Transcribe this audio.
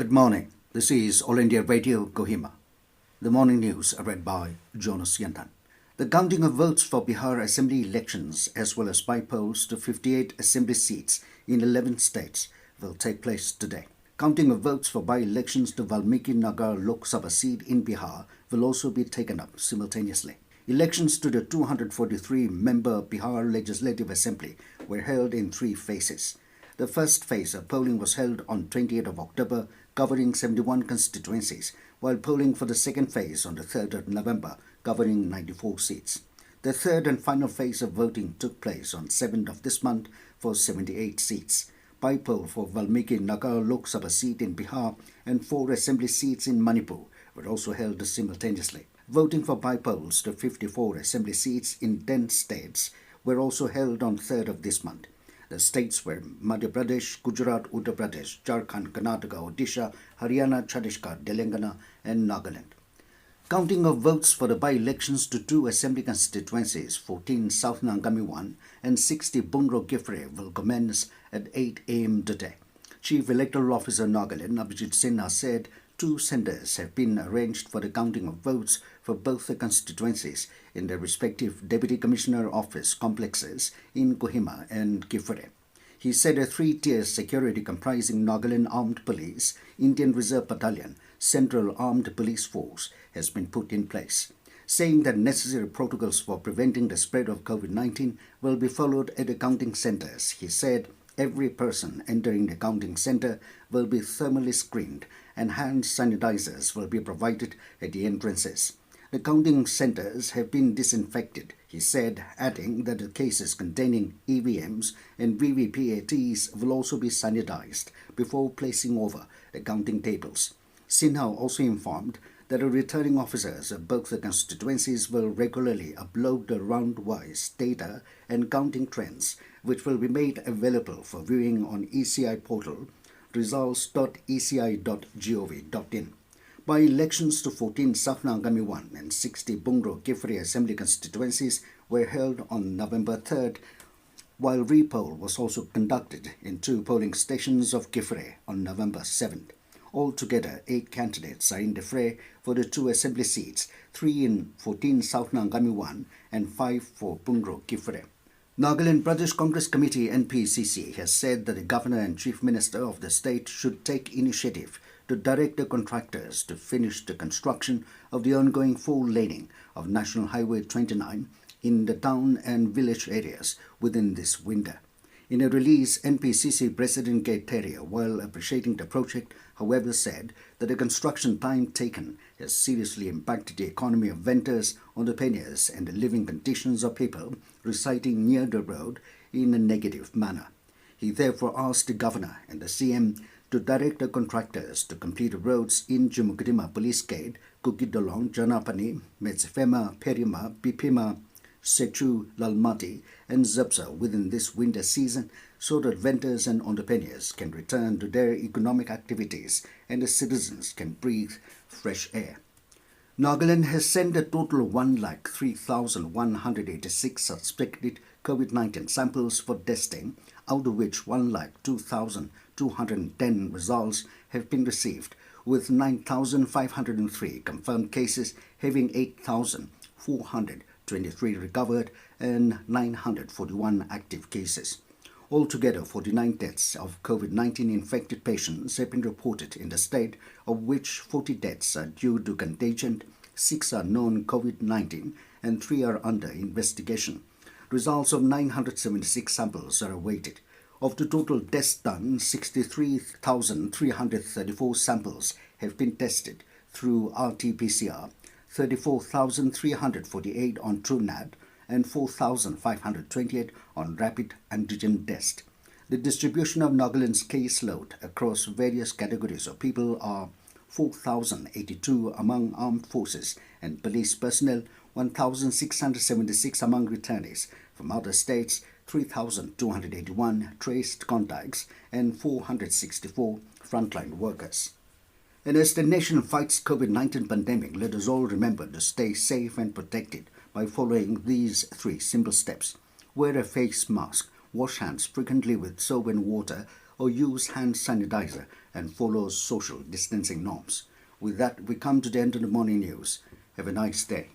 Good morning. This is All India Radio Kohima. The morning news are read by Jonas Yantan. The counting of votes for Bihar Assembly elections as well as by polls to 58 Assembly seats in 11 states will take place today. Counting of votes for by-elections to Valmiki Nagar Lok Sabha seat in Bihar will also be taken up simultaneously. Elections to the 243-member Bihar Legislative Assembly were held in 3 phases. The first phase of polling was held on 28th of October, covering 71 constituencies, while polling for the second phase on the 3rd of November, covering 94 seats. The third and final phase of voting took place on 7th of this month for 78 seats. By poll for Valmiki Nagar Lok Sabha seat in Bihar and 4 assembly seats in Manipur were also held simultaneously. Voting for by polls to 54 assembly seats in 10 states were also held on 3rd of this month. The states were Madhya Pradesh, Gujarat, Uttar Pradesh, Jharkhand, Karnataka, Odisha, Haryana, Chhattisgarh, Telangana and Nagaland. Counting of votes for the by-elections to 2 assembly constituencies, 14 South Nangami 1 and 60 Bungro Gifre, will commence at 8 a.m. today. Chief Electoral Officer Nagaland, Abhijit Sinha, said 2 centres have been arranged for the counting of votes for both the constituencies in their respective Deputy Commissioner Office complexes in Kohima and Gifre. He said a 3-tier security comprising Nagaland Armed Police, Indian Reserve Battalion, Central Armed Police Force has been put in place, saying that necessary protocols for preventing the spread of COVID-19 will be followed at the counting centres. He said every person entering the counting centre will be thermally screened and hand sanitizers will be provided at the entrances. The counting centres have been disinfected, he said, adding that the cases containing EVMs and VVPATs will also be sanitized before placing over the counting tables. Sinha also informed that the returning officers of both the constituencies will regularly upload the round-wise data and counting trends, which will be made available for viewing on ECI portal results.eci.gov.in. By-elections to 14 South Nangami 1 and 60 Bungro Gifre Assembly constituencies were held on November 3rd, while re-poll was also conducted in 2 polling stations of Gifre on November 7th. Altogether, 8 candidates are in the fray for the 2 assembly seats, 3 in 14 South Nangami 1 and 5 for Bungro Gifre. Nagaland Pradesh Congress Committee NPCC has said that the Governor and Chief Minister of the state should take initiative to direct the contractors to finish the construction of the ongoing 4-laning of National Highway 29 in the town and village areas within this winter. In a release, NPCC President K. Terry, while appreciating the project, however, said that the construction time taken has seriously impacted the economy of vendors, entrepreneurs and the living conditions of people residing near the road in a negative manner. He therefore asked the Governor and the CM to direct the contractors to complete the roads in Jumukidima Police Gate, Kukidolong, Janapani, Metsefema, Perima, Pipima, Sechu, Lalmati and Zabsa within this winter season so that vendors and entrepreneurs can return to their economic activities and the citizens can breathe fresh air. Nagaland has sent a total of 103,186 suspected COVID-19 samples for testing, out of which 102,210 results have been received, with 9,503 confirmed cases having 8,423 recovered and 941 active cases. Altogether, 49 deaths of COVID-19 infected patients have been reported in the state, of which 40 deaths are due to contagion, 6 are known COVID-19 and 3 are under investigation. Results of 976 samples are awaited. Of the total tests done, 63,334 samples have been tested through RT-PCR, 34,348 on TrueNAT, and 4,528 on rapid antigen test. The distribution of Nagaland's caseload across various categories of people are 4,082 among armed forces and police personnel, 1,676 among returnees from other states, 3,281 traced contacts, and 464 frontline workers. And as the nation fights COVID-19 pandemic, let us all remember to stay safe and protected by following these 3 simple steps. Wear a face mask, wash hands frequently with soap and water, or use hand sanitizer and follow social distancing norms. With that, we come to the end of the morning news. Have a nice day.